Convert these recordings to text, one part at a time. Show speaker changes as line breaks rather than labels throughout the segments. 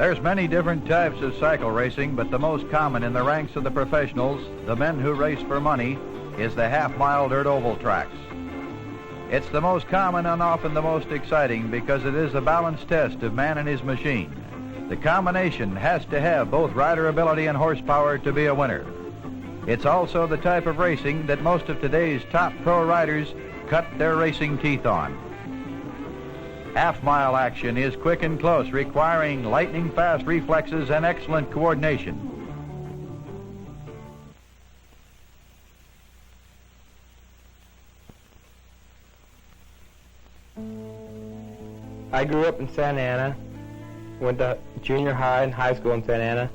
There's many different types of cycle racing, but the most common in the ranks of the professionals, the men who race for money, is the half-mile dirt oval tracks. It's the most common and often the most exciting because it is a balanced test of man and his machine. The combination has to have both rider ability and horsepower to be a winner. It's also the type of racing that most of today's top pro riders cut their racing teeth on. Half-mile action is quick and close, requiring lightning-fast reflexes and excellent coordination.
I grew up in Santa Ana, went to junior high and high school in Santa Ana.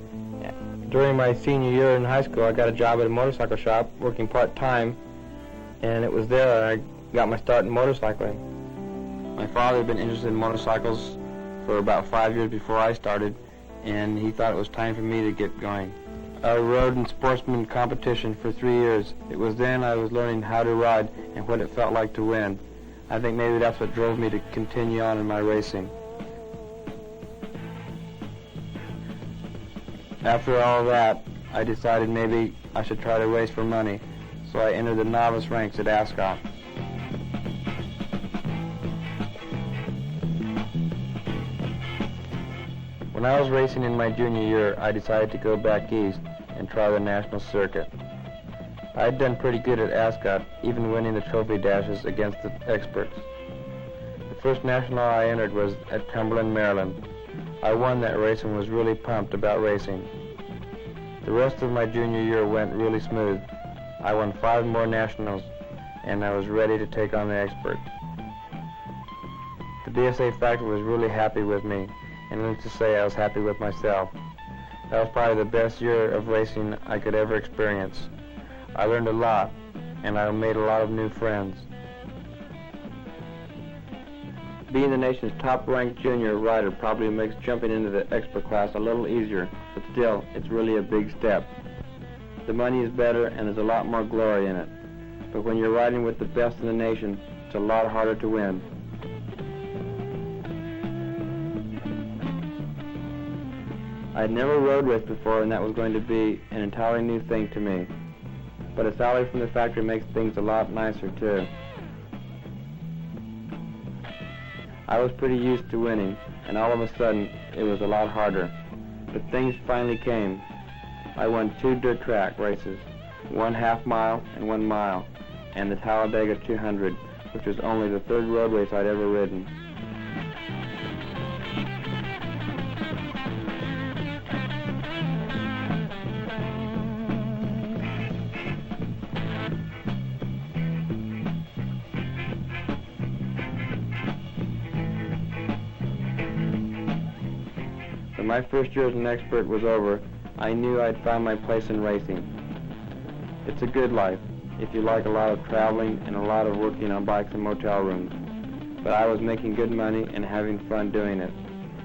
During my senior year in high school, I got a job at a motorcycle shop working part-time, and it was there I got my start in motorcycling. My father had been interested in motorcycles for about 5 years before I started, and he thought it was time for me to get going. I rode in sportsman competition for 3 years. It was then I was learning how to ride and what it felt like to win. I think maybe that's what drove me to continue on in my racing. After all that, I decided maybe I should try to race for money, so I entered the novice ranks at Ascot. When I was racing in my junior year, I decided to go back east and try the national circuit. I'd done pretty good at Ascot, even winning the trophy dashes against the experts. The first national I entered was at Cumberland, Maryland. I won that race and was really pumped about racing. The rest of my junior year went really smooth. I won 5 more nationals, and I was ready to take on the experts. The DSA factory was really happy with me, and let's just say I was happy with myself. That was probably the best year of racing I could ever experience. I learned a lot, and I made a lot of new friends. Being the nation's top-ranked junior rider probably makes jumping into the expert class a little easier, but still, it's really a big step. The money is better, and there's a lot more glory in it. But when you're riding with the best in the nation, it's a lot harder to win. I'd never road raced before, and that was going to be an entirely new thing to me. But a salary from the factory makes things a lot nicer, too. I was pretty used to winning, and all of a sudden, it was a lot harder. But things finally came. I won 2 dirt track races, 1 half-mile and 1 mile, and the Talladega 200, which was only the 3rd road race I'd ever ridden. When my first year as an expert was over, I knew I'd found my place in racing. It's a good life, if you like a lot of traveling and a lot of working on bikes and motel rooms. But I was making good money and having fun doing it.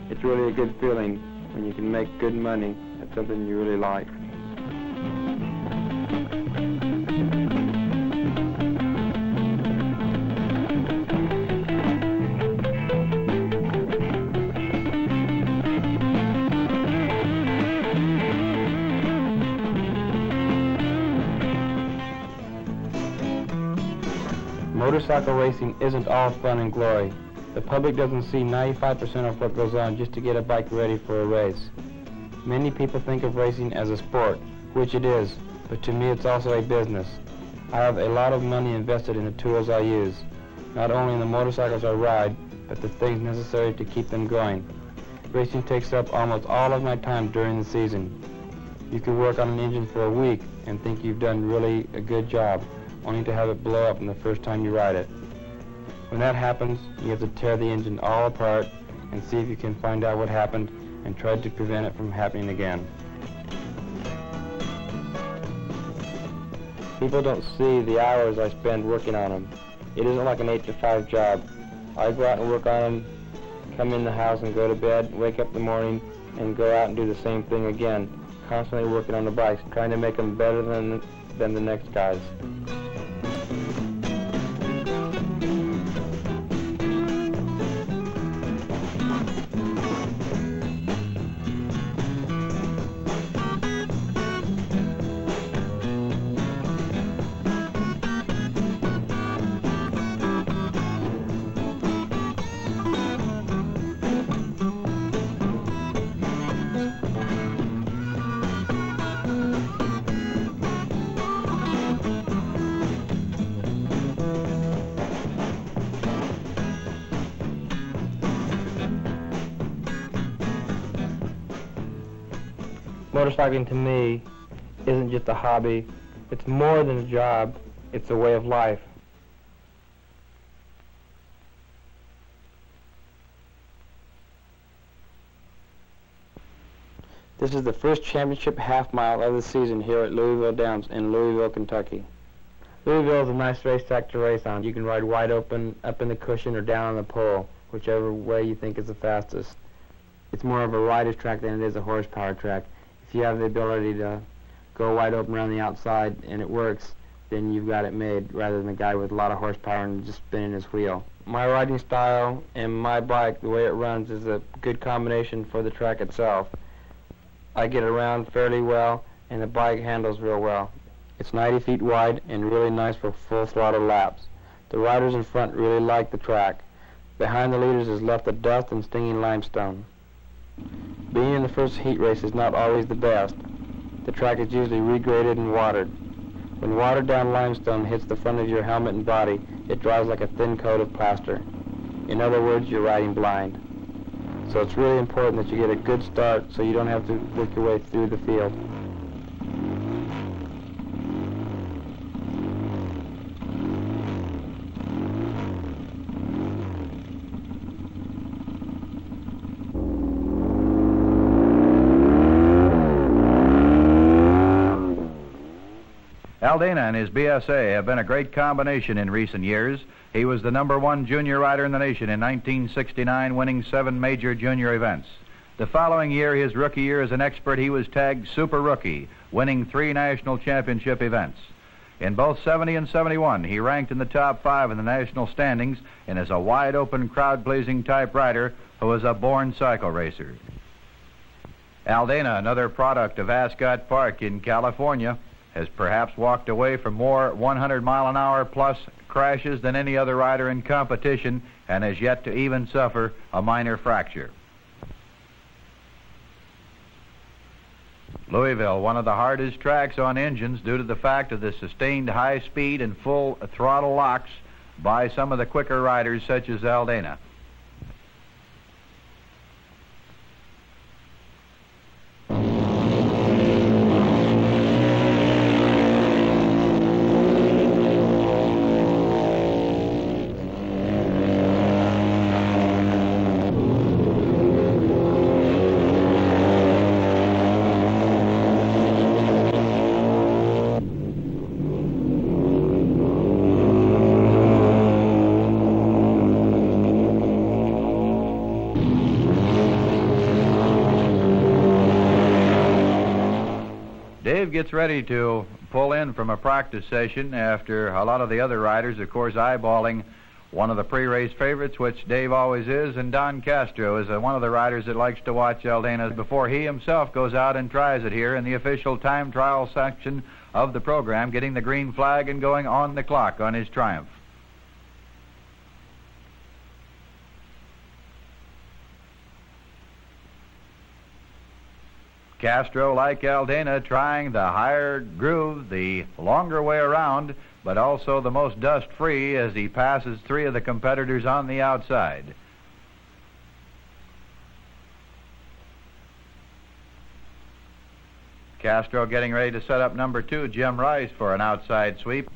It's really a good feeling when you can make good money at something you really like. Motorcycle racing isn't all fun and glory. The public doesn't see 95% of what goes on just to get a bike ready for a race. Many people think of racing as a sport, which it is, but to me it's also a business. I have a lot of money invested in the tools I use, not only in the motorcycles I ride, but the things necessary to keep them going. Racing takes up almost all of my time during the season. You could work on an engine for a week and think you've done really a good job, only to have it blow up in the first time you ride it. When that happens, you have to tear the engine all apart and see if you can find out what happened and try to prevent it from happening again. People don't see the hours I spend working on them. It isn't like an 8-to-5 job. I go out and work on them, come in the house and go to bed, wake up in the morning, and go out and do the same thing again, constantly working on the bikes, trying to make them better than the next guys. Motorcycling to me isn't just a hobby. It's more than a job. It's a way of life. This is the first championship half mile of the season here at Louisville Downs in Louisville, Kentucky. Louisville is a nice racetrack to race on. You can ride wide open, up in the cushion, or down on the pole, whichever way you think is the fastest. It's more of a rider's track than it is a horsepower track. If you have the ability to go wide open around the outside and it works, then you've got it made, rather than the guy with a lot of horsepower and just spinning his wheel. My riding style and my bike, the way it runs, is a good combination for the track itself. I get around fairly well, and the bike handles real well. It's 90 feet wide and really nice for full throttle laps. The riders in front really like the track. Behind the leaders is left the dust and stinging limestone. Being in the first heat race is not always the best. The track is usually regraded and watered. When watered down limestone hits the front of your helmet and body, it dries like a thin coat of plaster. In other words, you're riding blind. So it's really important that you get a good start so you don't have to work your way through the field.
Aldana and his BSA have been a great combination in recent years. He was the #1 junior rider in the nation in 1969, winning 7 major junior events. The following year, his rookie year as an expert, he was tagged Super Rookie, winning 3 national championship events. In both 70 and 71, he ranked in the top 5 in the national standings and is a wide-open, crowd-pleasing type rider who is a born cycle racer. Aldana, another product of Ascot Park in California, has perhaps walked away from more 100-mile-an-hour plus crashes than any other rider in competition and has yet to even suffer a minor fracture. Louisville, one of the hardest tracks on engines due to the fact of the sustained high speed and full throttle locks by some of the quicker riders such as Aldana. Dave gets ready to pull in from a practice session after a lot of the other riders, of course, eyeballing one of the pre-race favorites, which Dave always is, and Don Castro is one of the riders that likes to watch Aldana before he himself goes out and tries it here in the official time trial section of the program, getting the green flag and going on the clock on his Triumph. Castro, like Aldana, trying the higher groove, the longer way around, but also the most dust-free as he passes 3 of the competitors on the outside. Castro getting ready to set up number 2, Jim Rice, for an outside sweep.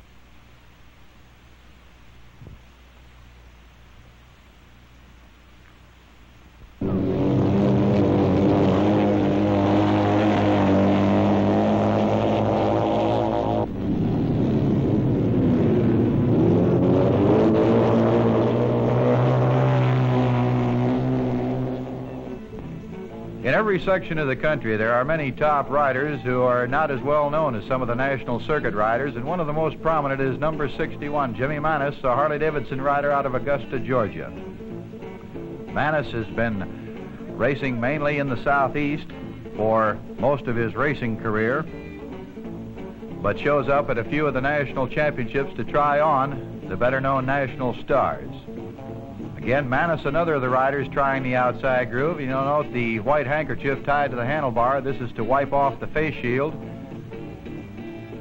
In every section of the country, there are many top riders who are not as well known as some of the national circuit riders, and one of the most prominent is number 61, Jimmy Manis, a Harley-Davidson rider out of Augusta, Georgia. Manis has been racing mainly in the Southeast for most of his racing career, but shows up at a few of the national championships to try on the better-known national stars. Again, Manis, another of the riders trying the outside groove. You'll note the white handkerchief tied to the handlebar. This is to wipe off the face shield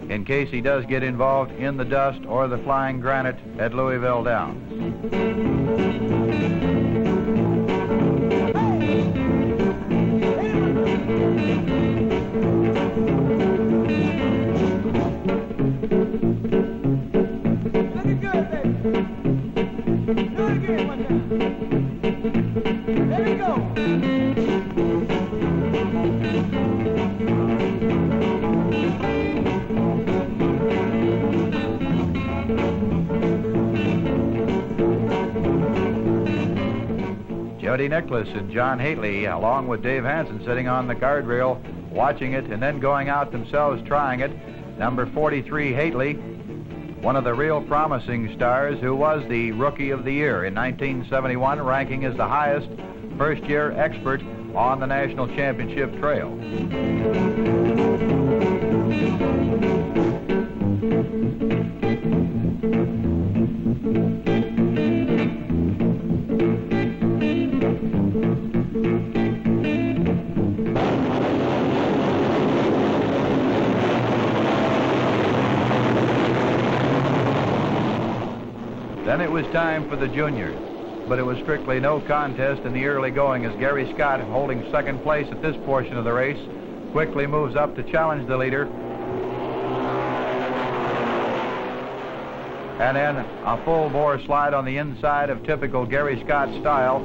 in case he does get involved in the dust or the flying granite at Louisville Downs. Coyote Nicholas and John Haley, along with Dave Hansen, sitting on the guardrail watching it and then going out themselves trying it. Number 43, Haley, one of the real promising stars who was the Rookie of the Year in 1971, ranking as the highest first-year expert on the National Championship Trail. Then it was time for the juniors, but it was strictly no contest in the early going as Gary Scott, holding second place at this portion of the race, quickly moves up to challenge the leader. And then a full-bore slide on the inside of typical Gary Scott style,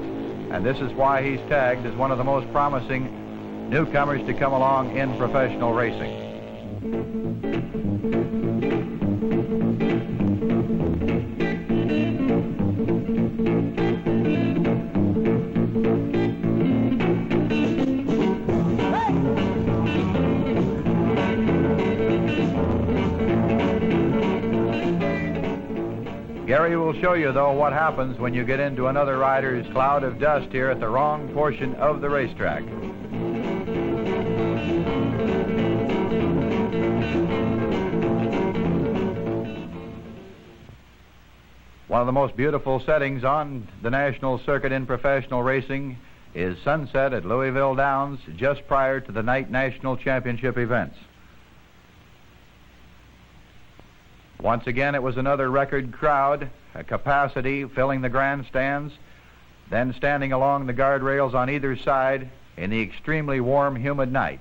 and this is why he's tagged as one of the most promising newcomers to come along in professional racing. Gary will show you, though, what happens when you get into another rider's cloud of dust here at the wrong portion of the racetrack. One of the most beautiful settings on the national circuit in professional racing is sunset at Louisville Downs just prior to the night national championship events. Once again, it was another record crowd, a capacity filling the grandstands, then standing along the guardrails on either side in the extremely warm, humid night.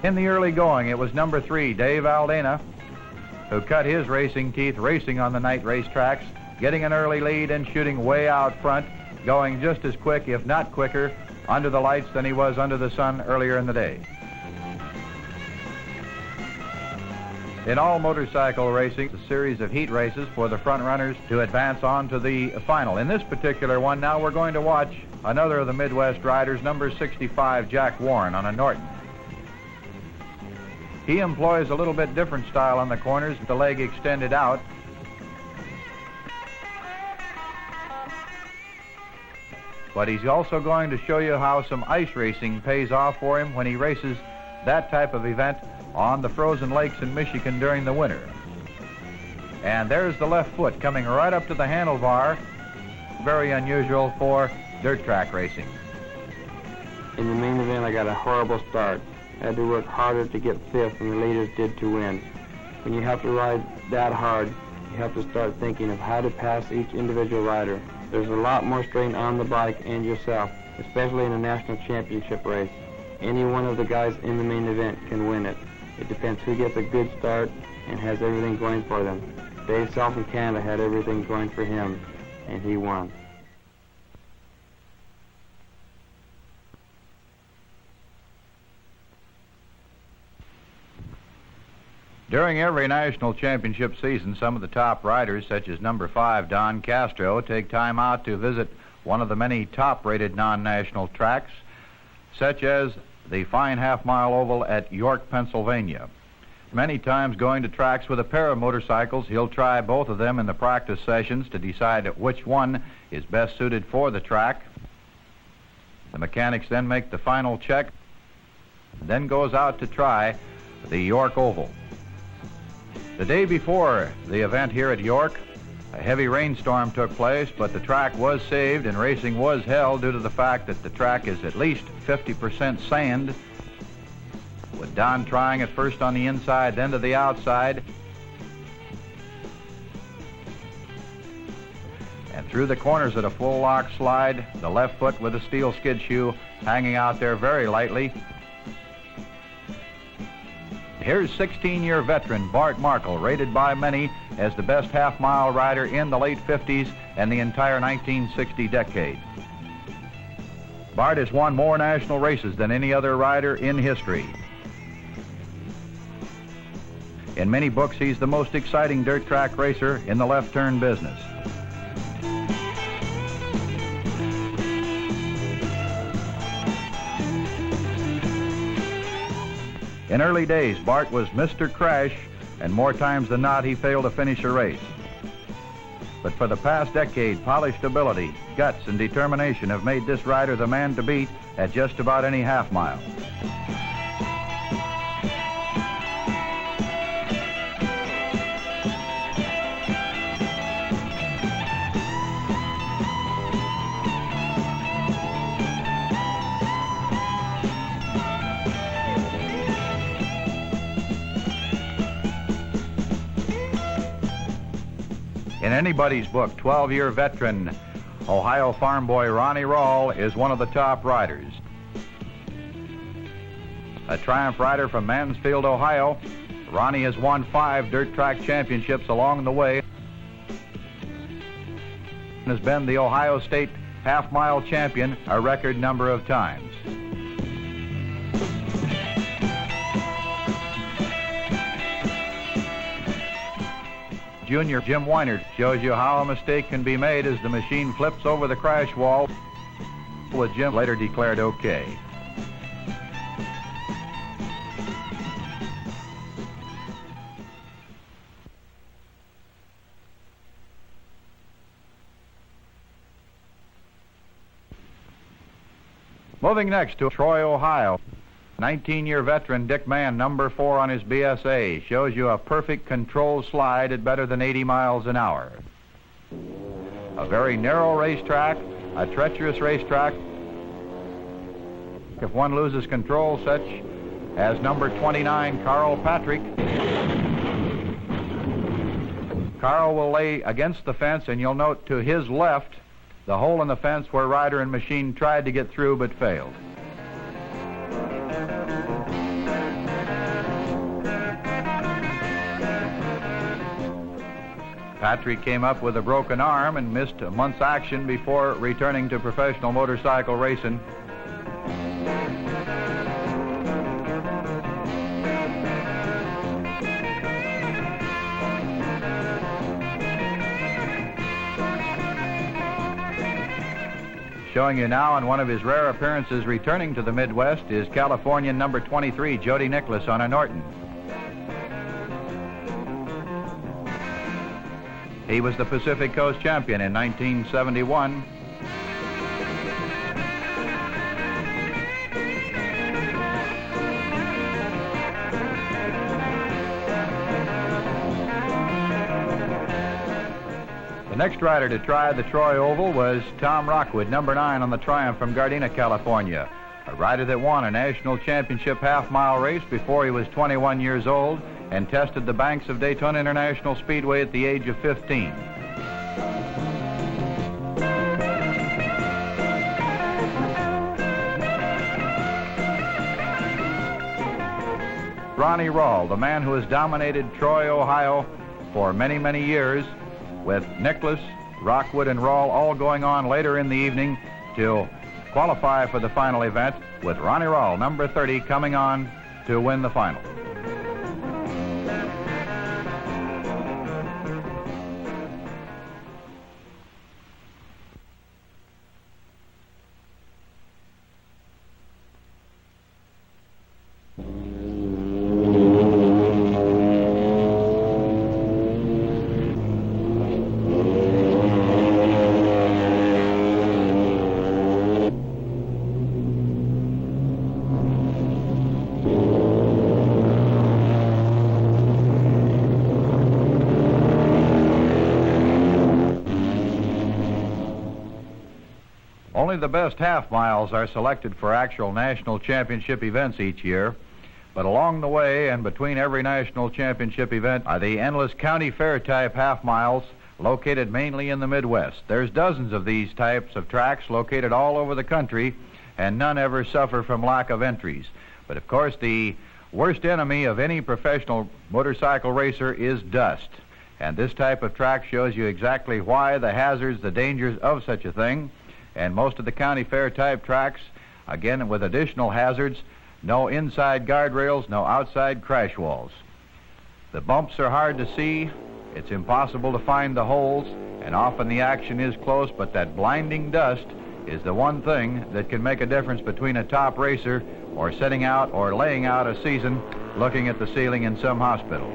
In the early going, it was number 3, Dave Aldana, who cut his racing teeth racing on the night racetracks, getting an early lead and shooting way out front, going just as quick, if not quicker, under the lights than he was under the sun earlier in the day. In all motorcycle racing, a series of heat races for the front runners to advance on to the final. In this particular one, now we're going to watch another of the Midwest riders, number 65, Jack Warren, on a Norton. He employs a little bit different style on the corners, the leg extended out. But he's also going to show you how some ice racing pays off for him when he races that type of event on the frozen lakes in Michigan during the winter. And there's the left foot coming right up to the handlebar. Very unusual for dirt track racing.
In the main event, I got a horrible start. I had to work harder to get fifth than the leaders did to win. When you have to ride that hard, you have to start thinking of how to pass each individual rider. There's a lot more strain on the bike and yourself, especially in a national championship race. Any one of the guys in the main event can win it. It depends who gets a good start and has everything going for them. Dave Self from Canada had everything going for him, and he won.
During every national championship season, some of the top riders, such as number 5, Don Castro, take time out to visit one of the many top-rated non-national tracks, such as the fine half-mile oval at York, Pennsylvania. Many times going to tracks with a pair of motorcycles, he'll try both of them in the practice sessions to decide which one is best suited for the track. The mechanics then make the final check, then goes out to try the York Oval. The day before the event here at York, a heavy rainstorm took place, but the track was saved and racing was held due to the fact that the track is at least 50% sand, with Don trying it first on the inside, then to the outside. And through the corners at a full lock slide, the left foot with a steel skid shoe hanging out there very lightly. Here's 16-year veteran Bart Markle, rated by many as the best half-mile rider in the late 50s and the entire 1960 decade. Bart has won more national races than any other rider in history. In many books, he's the most exciting dirt track racer in the left turn business. In early days, Bart was Mr. Crash, and more times than not, he failed to finish a race. But for the past decade, polished ability, guts, and determination have made this rider the man to beat at just about any half mile. In anybody's book, 12-year veteran Ohio farm boy Ronnie Rall is one of the top riders. A Triumph rider from Mansfield, Ohio, Ronnie has won 5 dirt track championships along the way and has been the Ohio State half-mile champion a record number of times. Junior Jim Weinert shows you how a mistake can be made as the machine flips over the crash wall, with Jim later declared okay. Moving next to Troy, Ohio. 19-year veteran Dick Mann, number 4 on his BSA, shows you a perfect control slide at better than 80 miles an hour. A very narrow racetrack, a treacherous racetrack. If one loses control, such as number 29, Carl Patrick, Carl will lay against the fence, and you'll note to his left the hole in the fence where rider and machine tried to get through but failed. Patrick came up with a broken arm and missed a month's action before returning to professional motorcycle racing. Showing you now on one of his rare appearances returning to the Midwest is Californian number 23, Jody Nicholas on a Norton. He was the Pacific Coast champion in 1971. The next rider to try the Troy Oval was Tom Rockwood, number 9 on the Triumph from Gardena, California. A rider that won a national championship half-mile race before he was 21 years old and tested the banks of Daytona International Speedway at the age of 15. Ronnie Rall, the man who has dominated Troy, Ohio for many, many years, with Nicholas, Rockwood, and Rall all going on later in the evening to qualify for the final event, with Ronnie Rall, number 30, coming on to win the final. Only the best half miles are selected for actual national championship events each year, but along the way and between every national championship event are the endless county fair type half miles located mainly in the Midwest. There's dozens of these types of tracks located all over the country, and none ever suffer from lack of entries. But of course, the Worst enemy of any professional motorcycle racer is dust. And this type of track shows you exactly why, the hazards, the dangers of such a thing. And most of the county fair type tracks, again with additional hazards, no inside guardrails, no outside crash walls. The bumps are hard to see. It's impossible to find the holes, and often the action is close, but that blinding dust is the one thing that can make a difference between a top racer or setting out or laying out a season looking at the ceiling in some hospital.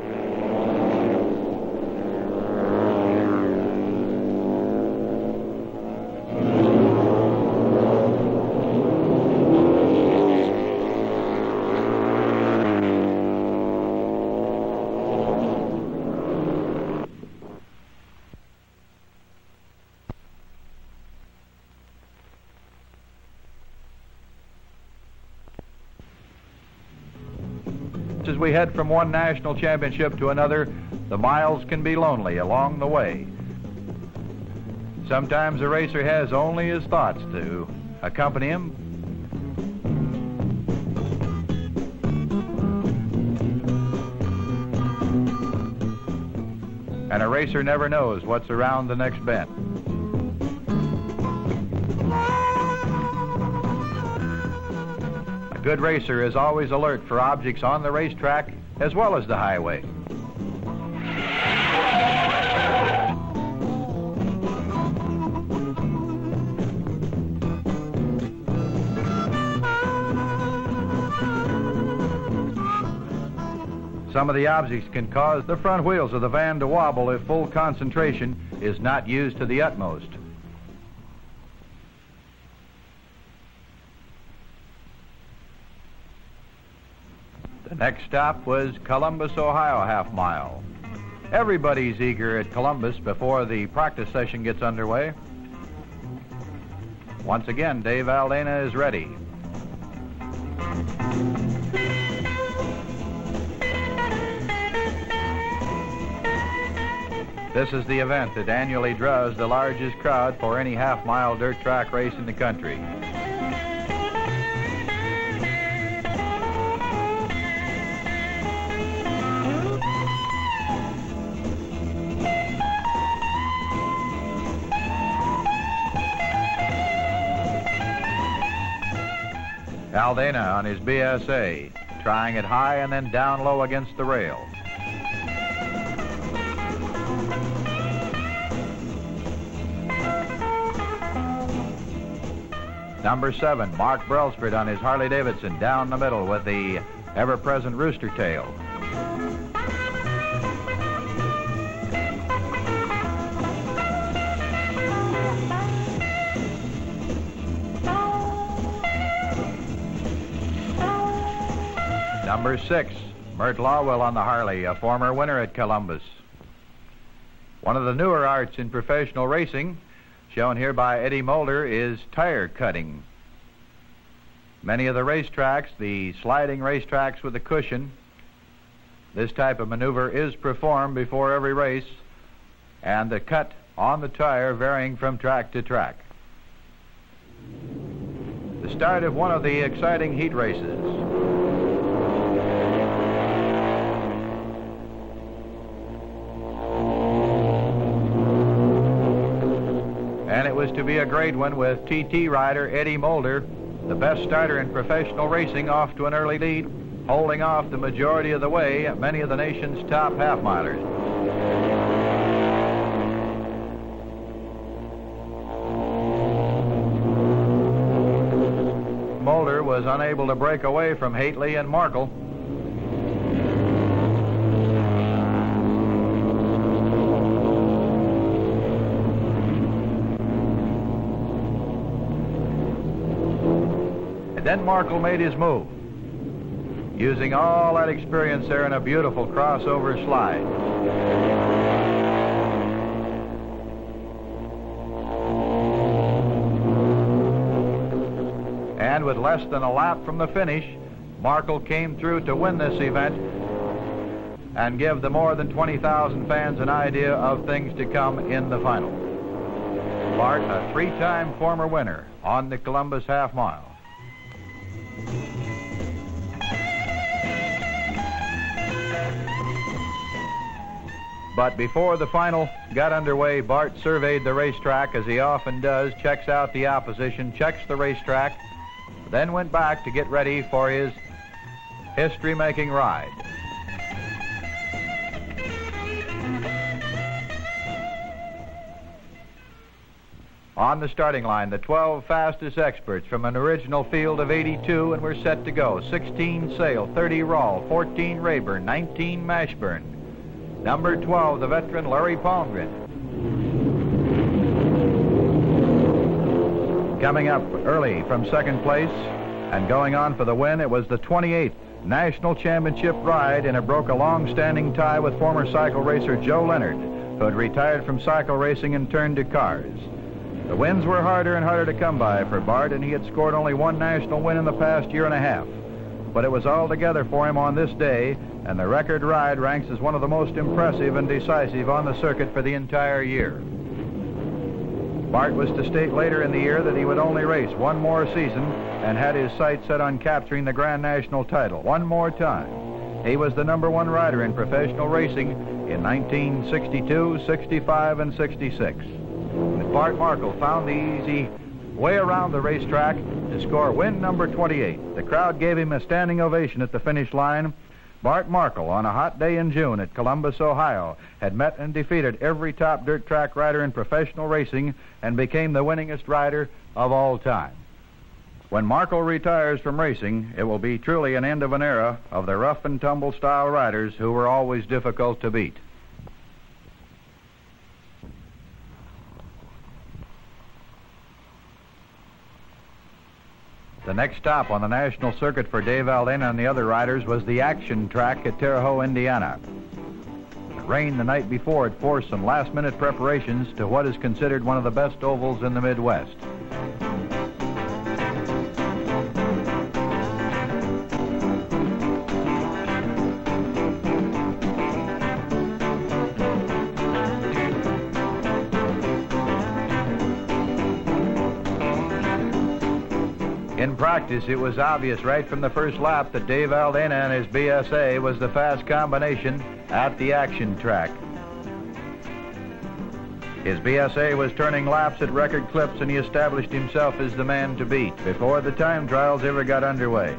As we head from one national championship to another, the miles can be lonely along the way. Sometimes a racer has only his thoughts to accompany him. And a racer never knows what's around the next bend. A good racer is always alert for objects on the racetrack as well as the highway. Some of the objects can cause the front wheels of the van to wobble if full concentration is not used to the utmost. The next stop was Columbus, Ohio half-mile. Everybody's eager at Columbus before the practice session gets underway. Once again, Dave Aldana is ready. This is the event that annually draws the largest crowd for any half-mile dirt track race in the country. Aldana on his BSA, trying it high and then down low against the rail. Number 7, Mark Brelsford on his Harley-Davidson, down the middle with the ever-present rooster tail. Number 6, Mert Lawwell on the Harley, a former winner at Columbus. One of the newer arts in professional racing, shown here by Eddie Mulder, is tire cutting. Many of the racetracks, the sliding racetracks with a cushion, this type of maneuver is performed before every race, and the cut on the tire varying from track to track. The start of one of the exciting heat races. And it was to be a great one with TT rider Eddie Mulder, the best starter in professional racing, off to an early lead, holding off the majority of the way many of the nation's top half-milers. Mulder was unable to break away from Haitley and Markle. Then Markle made his move, using all that experience there in a beautiful crossover slide. And with less than a lap from the finish, Markle came through to win this event and give the more than 20,000 fans an idea of things to come in the final. Bart, a 3-time former winner on the Columbus half-mile. But before the final got underway, Bart surveyed the racetrack, as he often does, checks out the opposition, checks the racetrack, then went back to get ready for his history-making ride. On the starting line, the 12 fastest experts from an original field of 82, and we're set to go. 16 Sale, 30 Rawl, 14 Rayburn, 19 Mashburn. Number 12, the veteran Larry Palmgren. Coming up early from second place and going on for the win, it was the 28th National Championship ride, and it broke a long-standing tie with former cycle racer Joe Leonard, who had retired from cycle racing and turned to cars. The wins were harder and harder to come by for Bart, and he had scored only one national win in the past year and a half. But it was all together for him on this day, and the record ride ranks as one of the most impressive and decisive on the circuit for the entire year. Bart was to state later in the year that he would only race one more season and had his sights set on capturing the Grand National title one more time. He was the number one rider in professional racing in 1962, 65, and 66. Bart Markle found the easy way around the racetrack to score win number 28. The crowd gave him a standing ovation at the finish line. Bart Markle, on a hot day in June at Columbus, Ohio, had met and defeated every top dirt track rider in professional racing and became the winningest rider of all time. When Markle retires from racing, it will be truly an end of an era of the rough and tumble style riders who were always difficult to beat. The next stop on the national circuit for Dave Aldana and the other riders was the action track at Terre Haute, Indiana. It rained the night before. It forced some last-minute preparations to what is considered one of the best ovals in the Midwest. In practice, it was obvious right from the first lap that Dave Aldana and his BSA was the fast combination at the action track. His BSA was turning laps at record clips, and he established himself as the man to beat before the time trials ever got underway.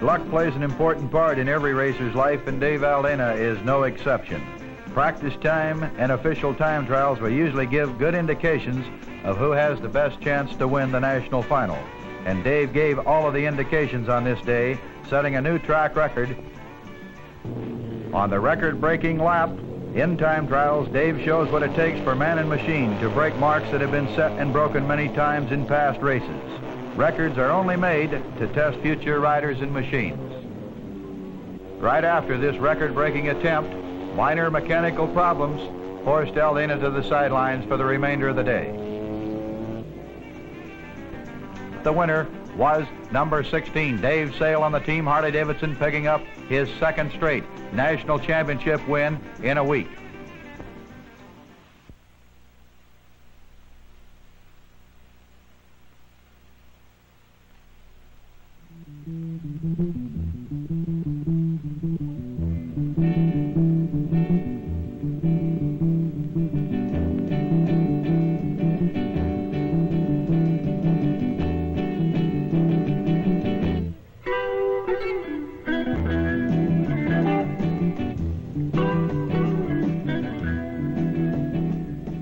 Luck plays an important part in every racer's life, and Dave Aldana is no exception. Practice time and official time trials will usually give good indications of who has the best chance to win the national final. And Dave gave all of the indications on this day, setting a new track record. On the record-breaking lap in time trials, Dave shows what it takes for man and machine to break marks that have been set and broken many times in past races. Records are only made to test future riders and machines. Right after this record-breaking attempt, minor mechanical problems forced Aldana to the sidelines for the remainder of the day. The winner was number 16, Dave Sale on the team Harley-Davidson, picking up his second straight national championship win in a week.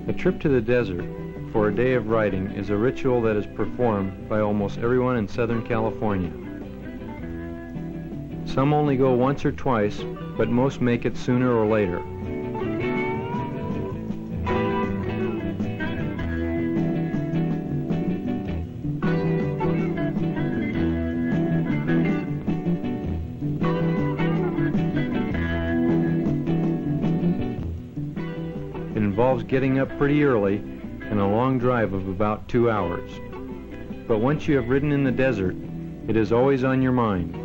A trip to the desert for a day of riding is a ritual that is performed by almost everyone in Southern California. Some only go once or twice, but most make it sooner or later. It involves getting up pretty early and a long drive of about 2 hours. But once you have ridden in the desert, it is always on your mind.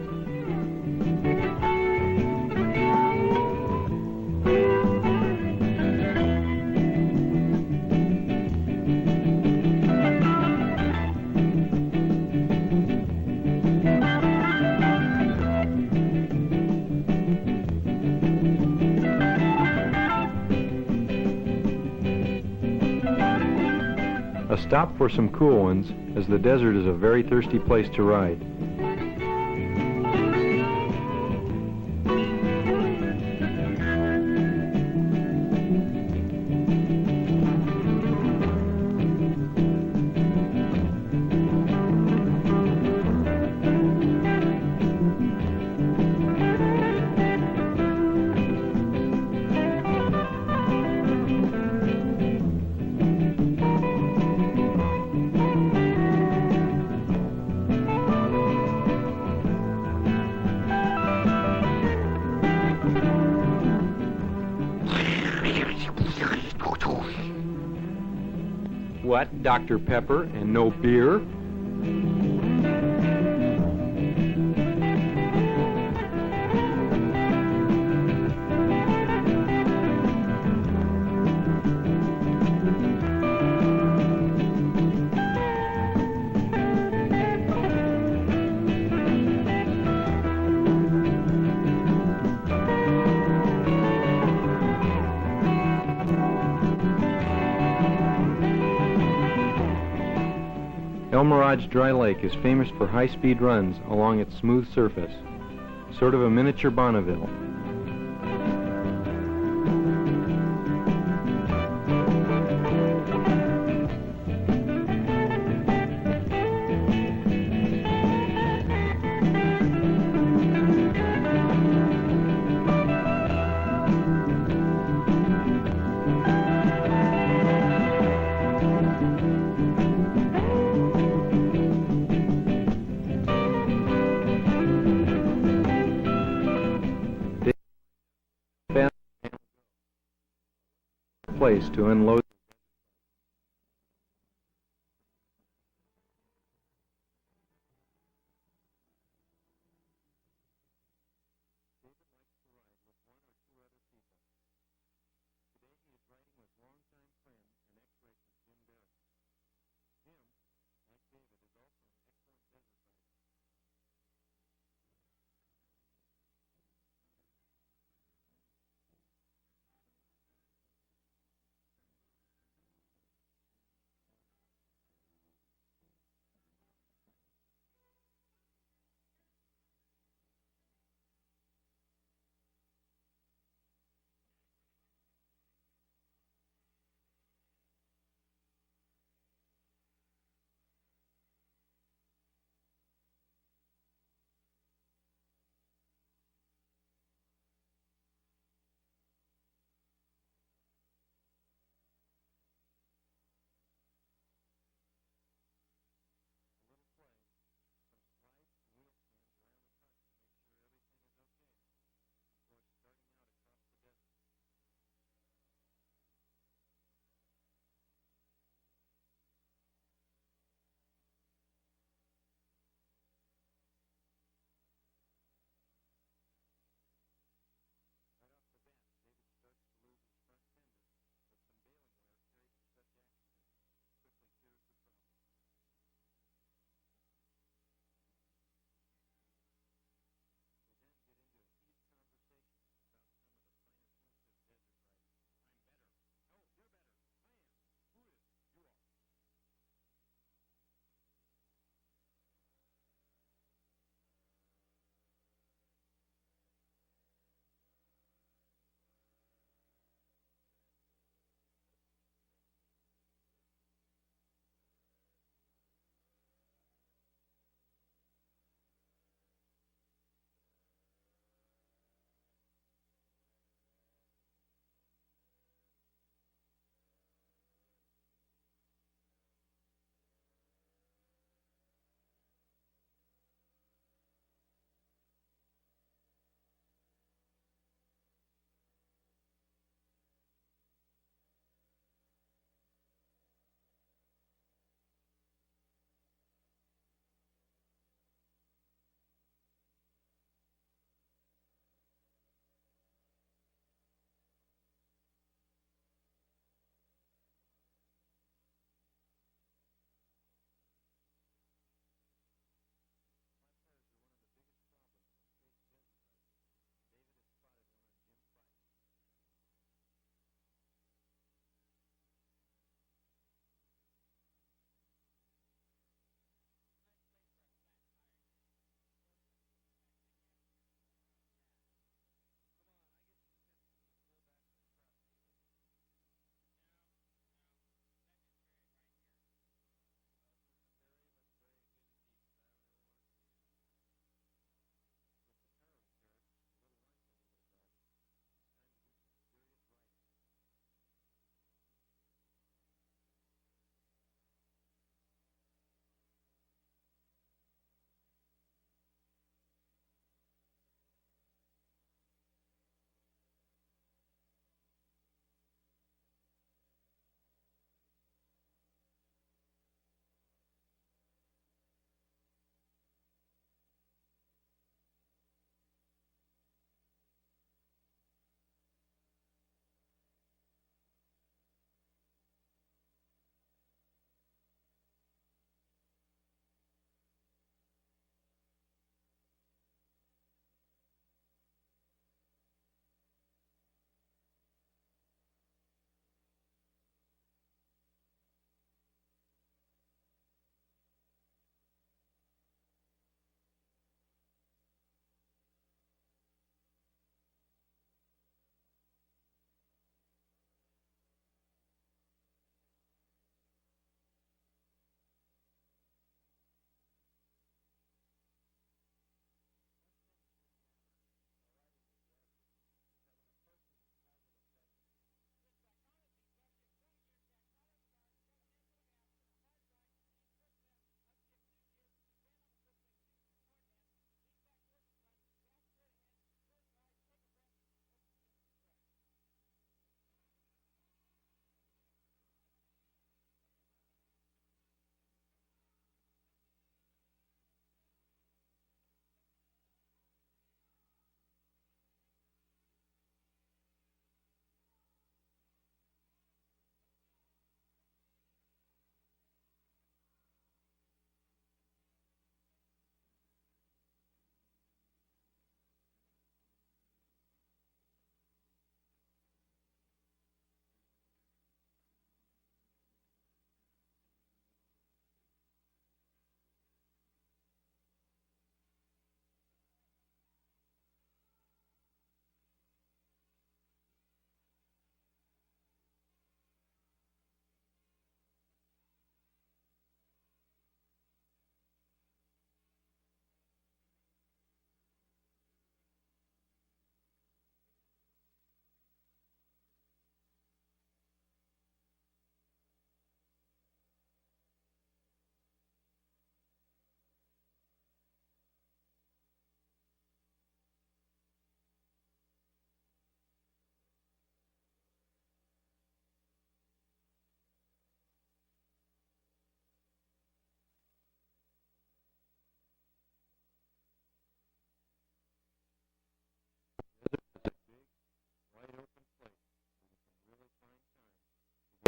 stop for some cool ones, as the desert is a very thirsty place to ride. What, Dr. Pepper and no beer? El Mirage Dry Lake is famous for high-speed runs along its smooth surface, sort of a miniature Bonneville. Place to unload.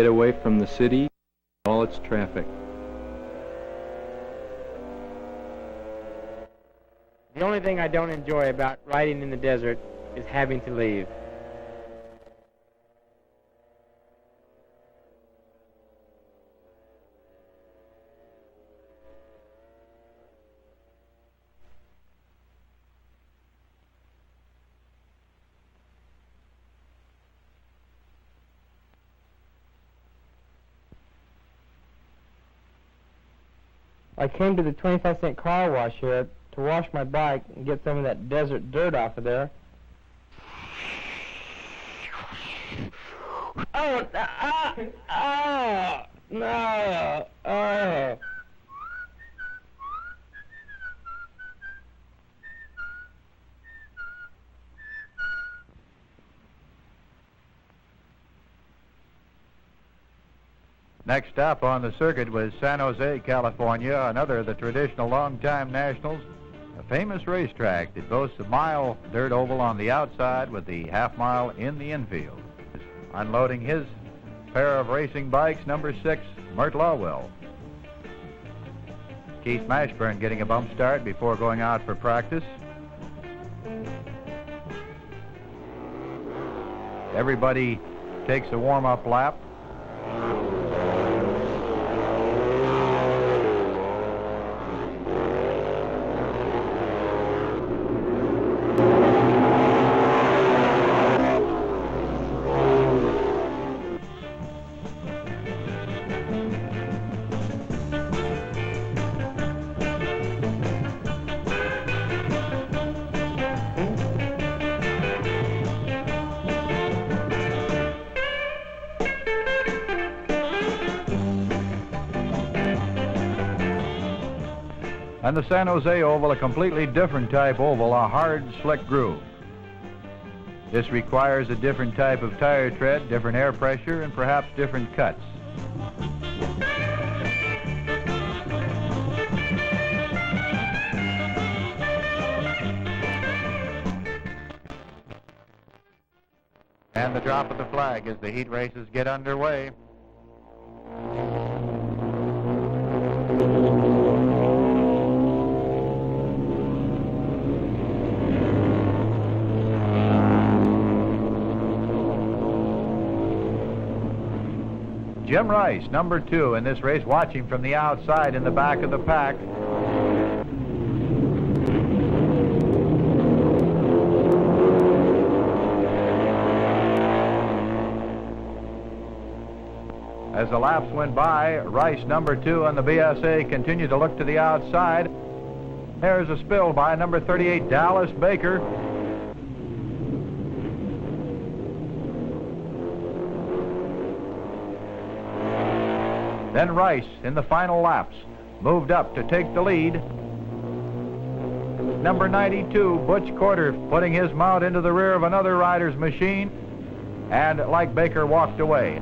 get away from the city and all its traffic.
The only thing I don't enjoy about riding in the desert is having to leave. I came to the 25-cent car wash here to wash my bike and get some of that desert dirt off of there. Oh, no.
Next stop on the circuit was San Jose, California, another of the traditional long-time nationals, a famous racetrack that boasts a mile dirt oval on the outside with the half mile in the infield. Unloading his pair of racing bikes, number 6, Mert Lawwell. Keith Mashburn getting a bump start before going out for practice. Everybody takes a warm-up lap. And the San Jose oval, a completely different type oval, a hard, slick groove. This requires a different type of tire tread, different air pressure, and perhaps different cuts. And the drop of the flag as the heat races get underway. Jim Rice, number 2 in this race, watching from the outside in the back of the pack. As the laps went by, Rice, number 2 on the BSA, continued to look to the outside. There's a spill by number 38, Dallas Baker. Then Rice, in the final laps, moved up to take the lead. Number 92, Butch Corder, putting his mount into the rear of another rider's machine, and like Baker, walked away.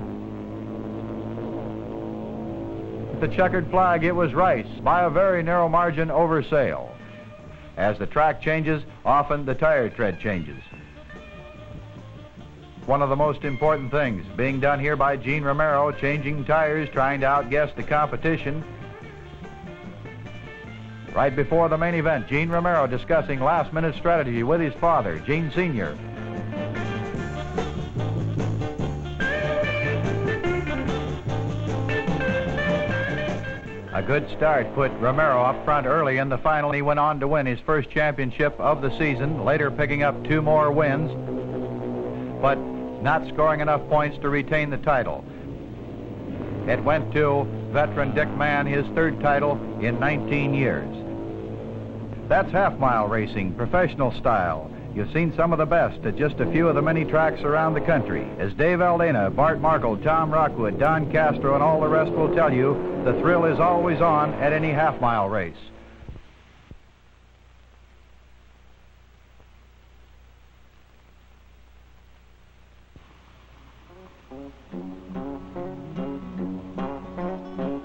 The checkered flag, it was Rice, by a very narrow margin over Sale. As the track changes, often the tire tread changes. One of the most important things being done here by Gene Romero, changing tires, trying to outguess the competition. Right before the main event, Gene Romero discussing last-minute strategy with his father, Gene Sr. A good start put Romero up front early in the final. He went on to win his first championship of the season, later picking up 2 more wins, but not scoring enough points to retain the title. It went to veteran Dick Mann, his 3rd title in 19 years. That's half-mile racing, professional style. You've seen some of the best at just a few of the many tracks around the country. As Dave Aldana, Bart Markle, Tom Rockwood, Don Castro, and all the rest will tell you, the thrill is always on at any half-mile race.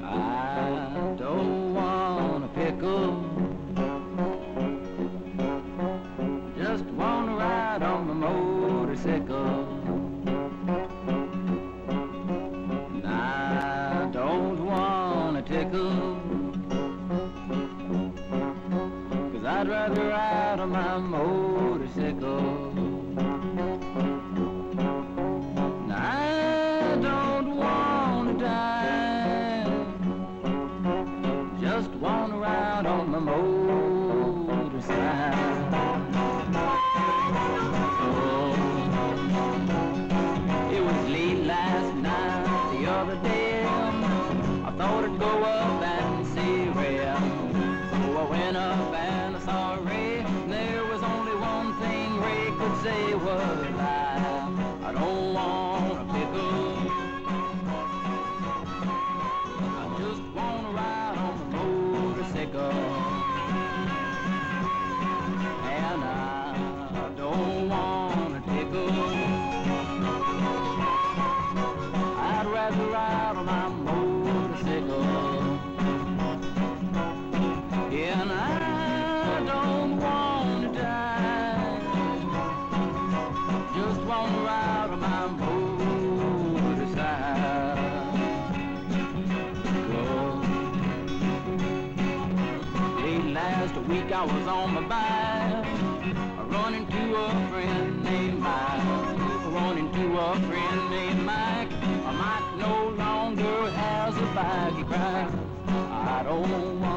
I don't want a pickle, just want to ride on my motorcycle. my motorcycle. I don't want to die, just want to ride on my motorcycle. Oh, it was late last night, the other day, I thought I'd go up and see Ray. So I went up and I saw Ray, and there was only one thing Ray could say was, I don't want a pickle, I just want to ride on the motorcycle. And I don't want a tickle, I'd rather ride on my motorcycle. And I don't want to die, just want to ride on my motorcycle. Late last week I was on my bike, running to a friend named Mike, running to a friend named Mike. Mike no longer has a bike, he cries, I don't want